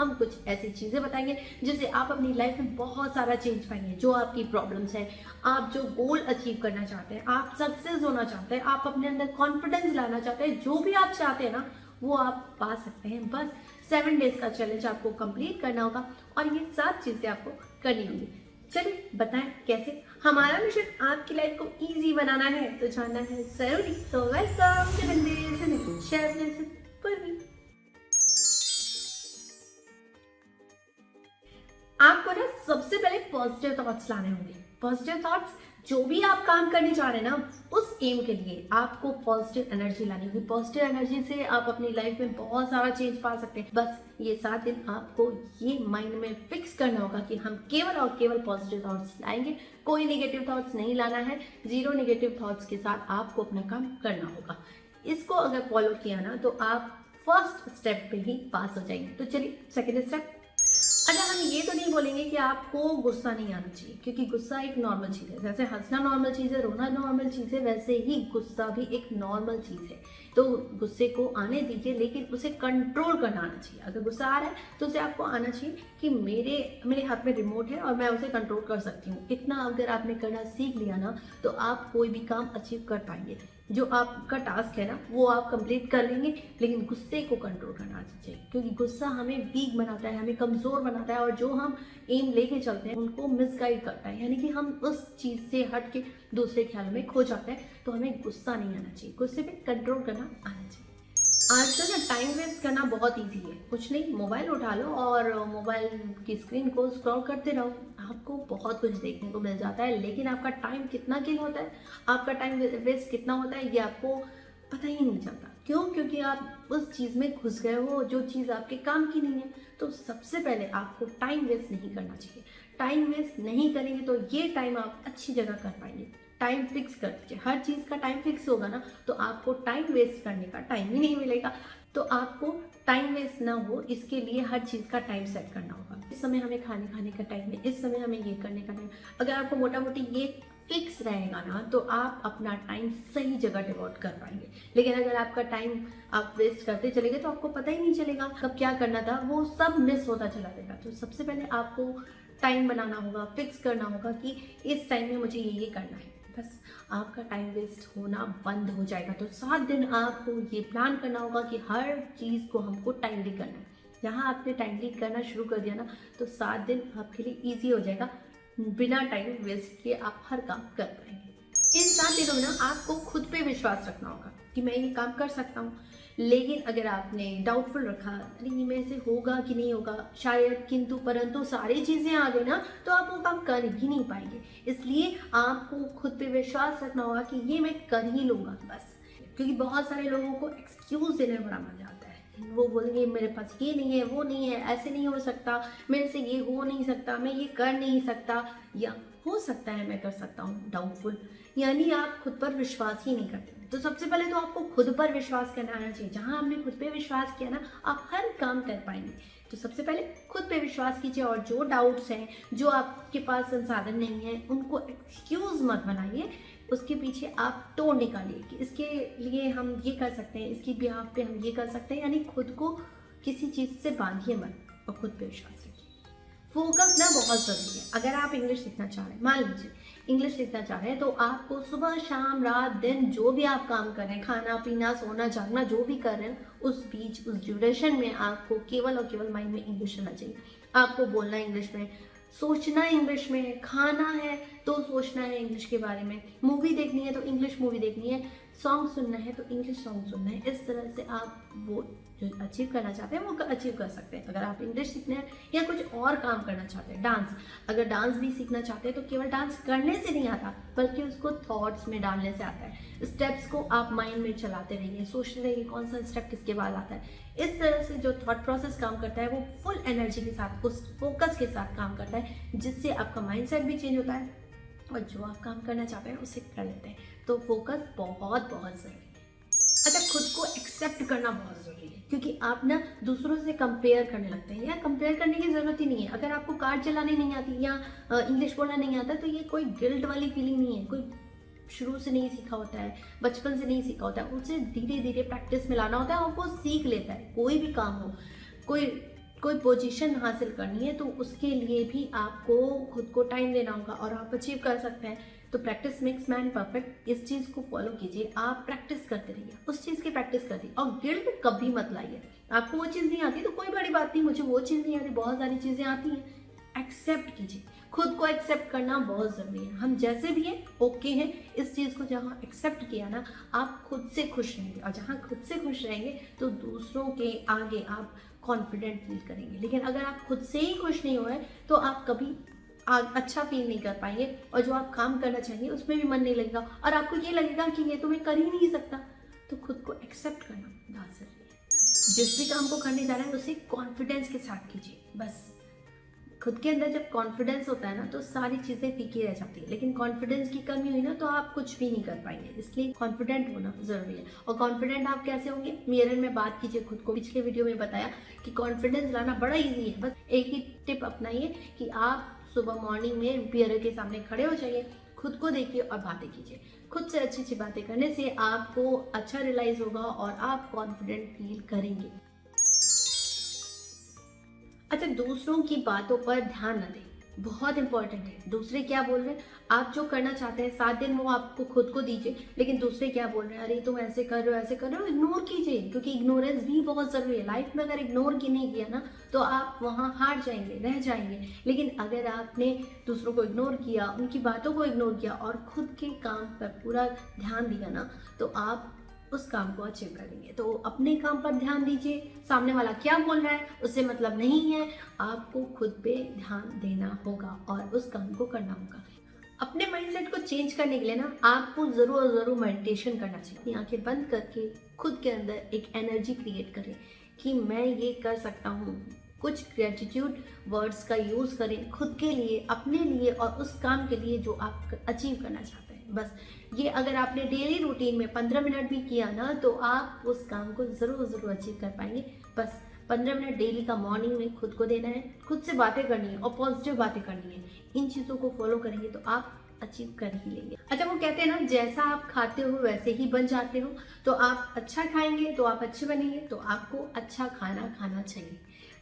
हम कुछ ऐसी चीज़ें बताएंगे जिससे आप अपनी लाइफ में बहुत सारा चेंज पाएंगे। जो आपकी प्रॉब्लम्स है, आप जो गोल अचीव करना चाहते हैं, आप सक्सेस होना चाहते हैं, आप अपने अंदर कॉन्फिडेंस लाना चाहते हैं, जो भी आप चाहते हैं ना वो आप पा सकते हैं। बस 7 डेज का चैलेंज आपको कंप्लीट करना होगा और ये 7 चीज़ें आपको करनी होंगी। चलिए बताएं कैसे। हमारा मिशन आपकी लाइफ को इजी बनाना है, तो जानना है जरूरी। तो वेलकम टू शेयर पूर्वी। आपको ना सबसे पहले पॉजिटिव थॉट्स लाने होंगे। पॉजिटिव थॉट्स, जो भी आप काम करने जा रहे हैं ना उस एम के लिए आपको पॉजिटिव एनर्जी लानी होगी। पॉजिटिव एनर्जी से आप अपनी लाइफ में बहुत सारा चेंज पा सकते हैं। बस ये 7 दिन आपको ये माइंड में फिक्स करना होगा कि हम केवल और केवल पॉजिटिव थॉट्स लाएंगे, कोई नेगेटिव थॉट्स नहीं लाना है। 0 नेगेटिव थॉट्स के साथ आपको अपना काम करना होगा। इसको अगर फॉलो किया ना तो आप फर्स्ट स्टेप पे ही पास हो जाएंगे। तो चलिए सेकेंड स्टेप। अच्छा, हम ये तो नहीं बोलेंगे कि आपको गुस्सा नहीं आना चाहिए, क्योंकि गुस्सा एक नॉर्मल चीज़ है। जैसे हंसना नॉर्मल चीज़ है, रोना नॉर्मल चीज़ है, वैसे ही गुस्सा भी एक नॉर्मल चीज़ है। तो गुस्से को आने दीजिए, लेकिन उसे कंट्रोल करना आना चाहिए। अगर गुस्सा आ रहा है तो उसे आपको आना चाहिए कि मेरे हाथ में रिमोट है और मैं उसे कंट्रोल कर सकती हूँ। इतना अगर आपने करना सीख लिया ना तो आप कोई भी काम अचीव कर पाएंगे। जो आपका टास्क है ना वो आप कंप्लीट कर लेंगे, लेकिन गुस्से को कंट्रोल करना चाहिए, क्योंकि गुस्सा हमें वीक बनाता है, हमें कमज़ोर बनाता है और जो हम एम लेके चलते हैं उनको मिसगाइड करता है। यानी कि हम उस चीज़ से हट के दूसरे ख्याल में खो जाते हैं। तो हमें गुस्सा नहीं आना चाहिए, गुस्से पे कंट्रोल करना आना चाहिए। आजकल ना टाइम वेस्ट करना बहुत इजी है। कुछ नहीं, मोबाइल उठा लो और मोबाइल की स्क्रीन को स्क्रॉल करते रहो। आपको बहुत कुछ देखने को मिल जाता है, लेकिन आपका टाइम कितना किल होता है, आपका टाइम वेस्ट कितना होता है, ये आपको पता ही नहीं चलता। क्यों? क्योंकि आप उस चीज़ में घुस गए हो जो चीज़ आपके काम की नहीं है। तो सबसे पहले आपको टाइम वेस्ट नहीं करना चाहिए। टाइम वेस्ट नहीं करेंगे तो ये टाइम आप अच्छी जगह कर पाएंगे। टाइम फिक्स कर दीजिए। हर चीज़ का टाइम फिक्स होगा ना तो आपको टाइम वेस्ट करने का टाइम ही नहीं मिलेगा। तो आपको टाइम वेस्ट ना हो इसके लिए हर चीज़ का टाइम सेट करना होगा। इस समय हमें खाने का टाइम है, इस समय हमें ये करने का टाइम। अगर आपको मोटा मोटी ये फिक्स रहेगा ना तो आप अपना टाइम सही जगह डिवोट कर पाएंगे। लेकिन अगर आपका टाइम आप वेस्ट करते चले गए तो आपको पता ही नहीं चलेगा कब क्या करना था, वो सब मिस होता चला जाएगा। तो सबसे पहले आपको टाइम बनाना होगा, फिक्स करना होगा कि इस टाइम में मुझे ये करना है। बस आपका टाइम वेस्ट होना बंद हो जाएगा। तो 7 दिन आपको ये प्लान करना होगा कि हर चीज़ को हमको टाइमली करना है। जहाँ आपने टाइमली करना शुरू कर दिया ना तो 7 दिन आपके लिए ईजी हो जाएगा। बिना टाइम वेस्ट किए आप हर काम कर पाएंगे। इन 7 दिनों में ना आपको खुद पे विश्वास रखना होगा कि मैं ये काम कर सकता हूँ। लेकिन अगर आपने डाउटफुल रखा, अरे ये मेरे से होगा कि नहीं होगा, शायद, किंतु परंतु सारी चीज़ें आ गई ना तो आप वो काम कर ही नहीं पाएंगे। इसलिए आपको खुद पे विश्वास रखना होगा कि ये मैं कर ही लूँगा बस। क्योंकि बहुत सारे लोगों को एक्सक्यूज़ देने में बड़ा मजा आता है। वो बोलेंगे मेरे पास ये नहीं है, वो नहीं है, ऐसे नहीं हो सकता, मेरे से ये हो नहीं सकता, मैं ये कर नहीं सकता, या हो सकता है मैं कर सकता हूँ, डाउटफुल। यानी आप खुद पर विश्वास ही नहीं करते। तो सबसे पहले तो आपको खुद पर विश्वास करना आना चाहिए। जहाँ आपने खुद पे विश्वास किया ना आप हर काम कर पाएंगे। तो सबसे पहले खुद पे विश्वास कीजिए और जो डाउट्स हैं, जो आपके पास संसाधन नहीं है, उनको एक्सक्यूज मत बनाइए। उसके पीछे आप तोड़ निकालिए कि इसके लिए हम ये कर सकते हैं, इसकी बिहाफ पे हम ये कर सकते हैं। यानी खुद को किसी चीज़ से बांधिए मत और खुद पे विश्वास रखिए। फोकस ना बहुत ज़रूरी है। अगर आप इंग्लिश सीखना चाह रहे हैं, मान लीजिए इंग्लिश सीखना चाह रहे हैं, तो आपको सुबह शाम रात दिन जो भी आप काम कर रहे हैं, खाना पीना सोना जागना जो भी कर रहे हैं, उस बीच उस ड्यूरेशन में आपको केवल और केवल माइंड में इंग्लिश रहना चाहिए। आपको बोलना इंग्लिश में, सोचना इंग्लिश में, खाना है तो सोचना है इंग्लिश के बारे में, मूवी देखनी है तो इंग्लिश मूवी देखनी है, सॉन्ग सुनना है तो इंग्लिश सॉन्ग सुनना है। इस तरह से आप वो जो अचीव करना चाहते हैं वो अचीव कर सकते हैं। अगर आप इंग्लिश सीखना है या कुछ और काम करना चाहते हैं, डांस, अगर डांस भी सीखना चाहते हैं तो केवल डांस करने से नहीं आता बल्कि उसको थॉट्स में डालने से आता है। स्टेप्स को आप माइंड में चलाते रहिए, सोचते रहिए कौन सा स्टेप किसके बाद आता है। इस तरह से जो थॉट प्रोसेस काम करता है वो फुल एनर्जी के साथ, उस फोकस के साथ काम करता है, जिससे आपका माइंडसेट भी चेंज होता है और जो आप काम करना चाहते हैं उसे कर लेते हैं। तो फोकस बहुत बहुत ज़रूरी है। अच्छा, खुद को एक्सेप्ट करना बहुत ज़रूरी है, क्योंकि आप ना दूसरों से कंपेयर करने लगते हैं। या कंपेयर करने की ज़रूरत ही नहीं है। अगर आपको कार चलाने नहीं आती या इंग्लिश बोलना नहीं आता तो ये कोई गिल्ट वाली फीलिंग नहीं है। कोई शुरू से नहीं सीखा होता है, बचपन से नहीं सीखा होता है, उसे धीरे धीरे प्रैक्टिस में लाना होता है और वो सीख लेता है। कोई भी काम हो, कोई कोई पोजीशन हासिल करनी है तो उसके लिए भी आपको खुद को टाइम देना होगा और आप अचीव कर सकते हैं। तो प्रैक्टिस मेक्स मैन परफेक्ट, इस चीज़ को फॉलो कीजिए। आप प्रैक्टिस करते रहिए, उस चीज़ की प्रैक्टिस करिए और गिल्ट कभी मत लाइए। आपको वो चीज़ नहीं आती तो कोई बड़ी बात नहीं, मुझे वो चीज़ नहीं आती, बहुत सारी चीज़ें आती हैं। एक्सेप्ट कीजिए, खुद को एक्सेप्ट करना बहुत ज़रूरी है। हम जैसे भी हैं ओके हैं, इस चीज़ को जहाँ एक्सेप्ट किया ना, आप खुद से खुश रहेंगे और जहाँ खुद से खुश रहेंगे तो दूसरों के आगे आप कॉन्फिडेंट फील करेंगे। लेकिन अगर आप खुद से ही खुश नहीं हुए तो आप कभी अच्छा फील नहीं कर पाएंगे और जो आप काम करना चाहिए उसमें भी मन नहीं लगेगा और आपको ये लगेगा कि ये तो मैं कर ही नहीं सकता। तो खुद को एक्सेप्ट करना बहुत ज़रूरी है। जिस भी काम को करने जा रहे हैं उसे कॉन्फिडेंस के साथ कीजिए। बस खुद के अंदर जब कॉन्फिडेंस होता है ना तो सारी चीज़ें फीकी रह जाती है, लेकिन कॉन्फिडेंस की कमी हुई ना तो आप कुछ भी नहीं कर पाएंगे। इसलिए कॉन्फिडेंट होना ज़रूरी है। और कॉन्फिडेंट आप कैसे होंगे, मिरर में बात कीजिए खुद को। पिछले वीडियो में बताया कि कॉन्फिडेंस लाना बड़ा ईजी है। बस एक ही टिप अपनाइए कि आप सुबह मॉर्निंग में मिरर के सामने खड़े हो जाइए, खुद को देखिए और बातें कीजिए। खुद से अच्छी अच्छी बातें करने से आपको अच्छा रियलाइज होगा और आप कॉन्फिडेंट फील करेंगे। अच्छा, दूसरों की बातों पर ध्यान न दें, बहुत इंपॉर्टेंट है। दूसरे क्या बोल रहे हैं, आप जो करना चाहते हैं 7 दिन वो आपको खुद को दीजिए, लेकिन दूसरे क्या बोल रहे हैं, अरे तुम ऐसे कर रहे हो ऐसे कर रहे हो, इग्नोर कीजिए। क्योंकि इग्नोरेंस भी बहुत ज़रूरी है लाइफ में। अगर इग्नोर की नहीं किया ना तो आप वहाँ हार जाएंगे, रह जाएंगे। लेकिन अगर आपने दूसरों को इग्नोर किया, उनकी बातों को इग्नोर किया और खुद के काम पर पूरा ध्यान दिया ना तो आप उस काम को अचीव करेंगे। तो अपने काम पर ध्यान दीजिए, सामने वाला क्या बोल रहा है उससे मतलब नहीं है, आपको खुद पे ध्यान देना होगा और उस काम को करना होगा। अपने माइंडसेट को चेंज करने के लिए ना आपको ज़रूर मेडिटेशन करना चाहिए। अपनी आंखें बंद करके खुद के अंदर एक एनर्जी क्रिएट करें कि मैं ये कर सकता हूँ। कुछ ग्रेटिट्यूड वर्ड्स का यूज़ करें खुद के लिए, अपने लिए और उस काम के लिए जो आप अचीव करना चाहते हैं। बस ये अगर आपने डेली रूटीन में 15 मिनट भी किया ना तो आप उस काम को ज़रूर अचीव कर पाएंगे। बस 15 मिनट डेली का मॉर्निंग में खुद को देना है, खुद से बातें करनी है और पॉजिटिव बातें करनी है। इन चीज़ों को फॉलो करेंगे तो आप अचीव कर ही लेंगे। अच्छा, वो कहते हैं ना, जैसा आप खाते हो वैसे ही बन जाते हो। तो आप अच्छा खाएंगे तो आप अच्छे बनेंगे। तो आपको अच्छा खाना खाना चाहिए।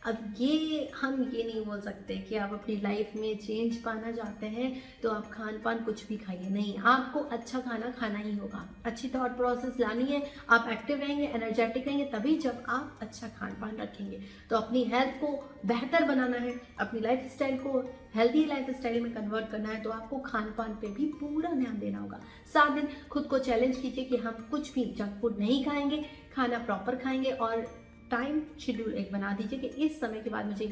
अब ये हम ये नहीं बोल सकते कि आप अपनी लाइफ में चेंज पाना चाहते हैं तो आप खान पान कुछ भी खाइए, नहीं, आपको अच्छा खाना खाना ही होगा। अच्छी थॉट प्रोसेस लानी है, आप एक्टिव रहेंगे, एनर्जेटिक रहेंगे तभी जब आप अच्छा खान पान रखेंगे। तो अपनी हेल्थ को बेहतर बनाना है, अपनी लाइफ स्टाइल को हेल्दी लाइफ स्टाइल में कन्वर्ट करना है तो आपको खान पान पे भी पूरा ध्यान देना होगा। 7 दिन खुद को चैलेंज कीजिए कि हम कुछ भी जंक फूड नहीं खाएंगे, खाना प्रॉपर खाएंगे और टाइम शेड्यूल एक बना दीजिए कि इस समय के बाद मुझे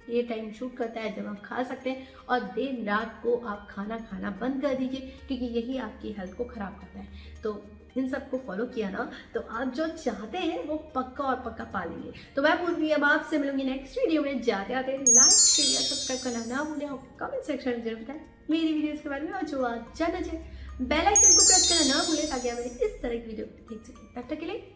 ये टाइम शूट करता है जब आप खा सकते हैं और देर रात को आप खाना खाना बंद कर दीजिए क्योंकि यही आपकी हेल्थ को ख़राब करता है। तो इन सब को फॉलो किया ना तो आप जो चाहते हैं वो पक्का और पक्का पा लेंगे। तो मैं पूर्वी अब आपसे मिलूंगी नेक्स्ट वीडियो में। जाते आते लाइक शेयर सब्सक्राइब करना ना भूलें और कमेंट सेक्शन में जरूर बताएं मेरी वीडियोस के बारे में और जो आप जानना चाहें बेल आइकन को प्रेस करना ना भूलें ताकि आप मेरी इस तरह की वीडियो देख सकें। तब तक के लिए